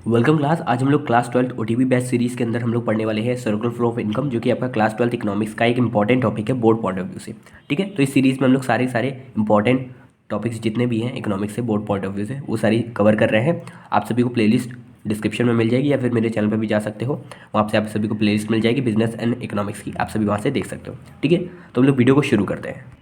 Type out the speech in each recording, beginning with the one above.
Welcome class. आज हम लोग क्लास 12 ओटीबी बैच सीरीज़ के अंदर हम लोग पढ़ने वाले हैं सर्कुलर फ्लो ऑफ इनकम, जो कि आपका क्लास 12 इकोनॉमिक्स का एक इंपॉर्टेंट टॉपिक है बोर्ड पॉइंट ऑफ व्यू से। ठीक है, तो इस सीरीज़ में हम लोग सारे इंपॉर्टेंट टॉपिक्स जितने भी हैं इकोनॉमिक्स से बोर्ड पॉइंट ऑफ व्यू से वो सारी कवर कर रहे हैं। आप सभी को प्लेलिस्ट डिस्क्रिप्शन में मिल जाएगी या फिर मेरे चैनल पर भी जा सकते हो, वहाँ से आप सभी को प्लेलिस्ट मिल जाएगी बिजनेस एंड इकोनॉमिक्स की, आप सभी वहाँ से देख सकते हो। ठीक है, तो हम लोग वीडियो को शुरू करते हैं।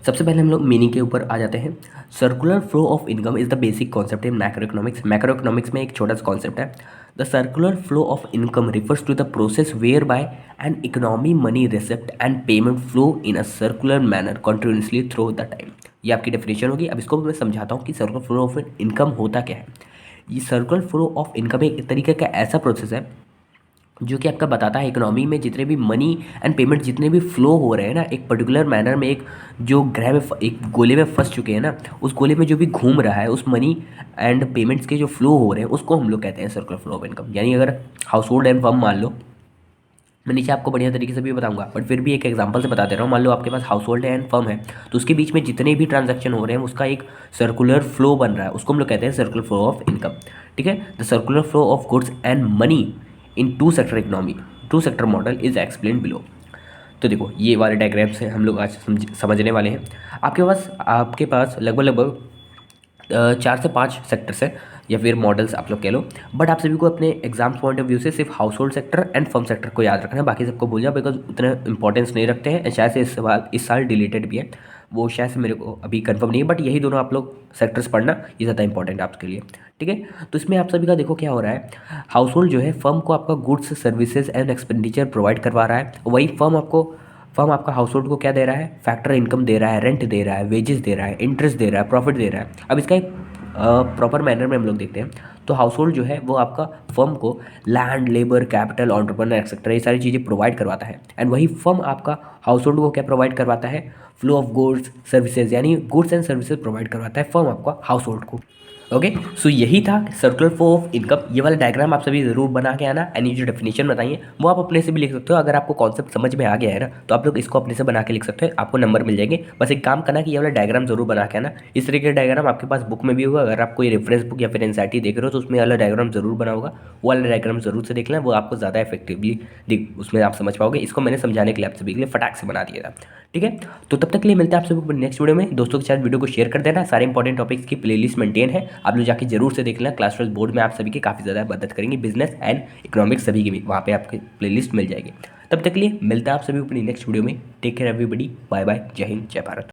सबसे पहले हम लोग मीनिंग के ऊपर आ जाते हैं। Circular flow of income is the basic concept in macroeconomics. Macroeconomics में एक छोटा सा कॉन्सेप्ट है। The circular flow of income refers to the process whereby an economy money receipt and payment flow in a circular manner continuously through the time. ये आपकी definition होगी। अब इसको मैं समझाता हूँ कि सर्कुलर फ्लो ऑफ इनकम होता क्या है। ये सर्कुलर फ्लो ऑफ इनकम एक तरीके का ऐसा प्रोसेस है जो कि आपका बताता है इकोनॉमी में जितने भी मनी एंड पेमेंट जितने भी फ्लो हो रहे हैं ना, एक पर्टिकुलर मैनर में, एक जो ग्रह में एक गोले में फंस चुके हैं ना, उस गोले में जो भी घूम रहा है, उस मनी एंड पेमेंट्स के जो फ्लो हो रहे हैं उसको हम लोग कहते हैं सर्कुलर फ्लो ऑफ इनकम। यानी अगर हाउस होल्ड एंड फर्म मान लो, मैं नीचे आपको बढ़िया तरीके से भी बताऊंगा, बट फिर भी एक एग्जांपल से बता दे रहा हूँ। मान लो आपके पास हाउस होल्ड एंड फर्म है, तो उसके बीच में जितने भी ट्रांजैक्शन हो रहे हैं उसका एक सर्कुलर फ्लो बन रहा है, उसको हम लोग कहते हैं सर्कुलर फ्लो ऑफ इनकम। ठीक है, the circular flow of goods and money in two sector economy, two sector model is explain below. तो देखो, ये वाले डायग्राम से हम लोग आज समझने वाले हैं। आपके पास लगभग 4 से 5 सेक्टर्स है या फिर मॉडल्स आप लोग कह लो, बट आप सभी को अपने एग्जाम पॉइंट ऑफ व्यू से सिर्फ house hold sector and firm sector को याद रखना है, बाकी सबको भूल जाओ, बिकॉज उतना इंपॉर्टेंस नहीं रखते हैं। शायद से इस साल डिलीटेड भी है, वो शायद से मेरे को अभी कंफर्म नहीं है, बट यही दोनों आप लोग सेक्टर्स पढ़ना, ये ज़्यादा इंपॉर्टेंट है आपके लिए। ठीक है, तो इसमें आप सभी का देखो क्या हो रहा है। हाउस होल्ड जो है, फर्म को आपका goods services and expenditure provide करवा रहा है, वही फर्म आपका हाउस होल्ड को क्या दे रहा है, फैक्टर इनकम दे रहा है, रेंट दे रहा है, वेजेस दे रहा है, इंटरेस्ट दे रहा है, प्रॉफिट दे रहा है। अब इसका एक प्रॉपर मैनर में हम लोग देखते हैं, तो हाउस होल्ड जो है वो आपका फर्म को land, labour, capital, entrepreneur etcetera ये सारी चीज़ें प्रोवाइड करवाता है, एंड वही फर्म आपका हाउस होल्ड को क्या प्रोवाइड करवाता है, फ्लो ऑफ गुड्स सर्विसेज, यानी गुड्स एंड सर्विसेज प्रोवाइड करवाता है फर्म आपका हाउस होल्ड को। ओके, सो यही था सर्कुलर फ्लो ऑफ इनकम। ये वाला डायग्राम आप सभी जरूर बना के आना, एंड ये जो डेफिनेशन बताइए वो आप अपने से भी लिख सकते हो। अगर आपको कॉन्सेप्ट समझ में आ गया है ना, तो आप लोग इसको अपने से बना के लिख सकते हो, आपको नंबर मिल जाएंगे। बस एक काम करना कि ये वाला डायग्राम जरूर बना के आना। इस तरीके का डायग्राम आपके पास बुक में भी होगा, अगर आप कोई रेफरेंस बुक या फिर एनसीईआरटी देख रहे हो तो उसमें वाला डायग्राम जरूर बना होगा, वो वाला डायग्राम जरूर से देख लें, वो आपको ज़्यादा इफेक्टिवली उसमें आप समझ पाओगे। इसको मैंने समझाने के लिए आप सभी के लिए फटाक से बना दिया था। ठीक है, तो तब तक के लिए मिलते हैं आप सभी को नेक्स्ट वीडियो में। दोस्तों के साथ वीडियो को शेयर कर देना। सारे इंपॉर्टेंट टॉपिक्स की प्लेलिस्ट मेंटेन है, आप लोग जाके जरूर से देख लेना। क्लास 12 बोर्ड में आप सभी की काफ़ी ज़्यादा मदद करेंगे, बिजनेस एंड इकोनॉमिक्स सभी की भी वहाँ पे आपकी प्लेलिस्ट मिल जाएगी। तब तक के लिए मिलता है आप सभी को अपनी नेक्स्ट वीडियो में। Take care everybody, bye bye, Jai Hind, जय भारत।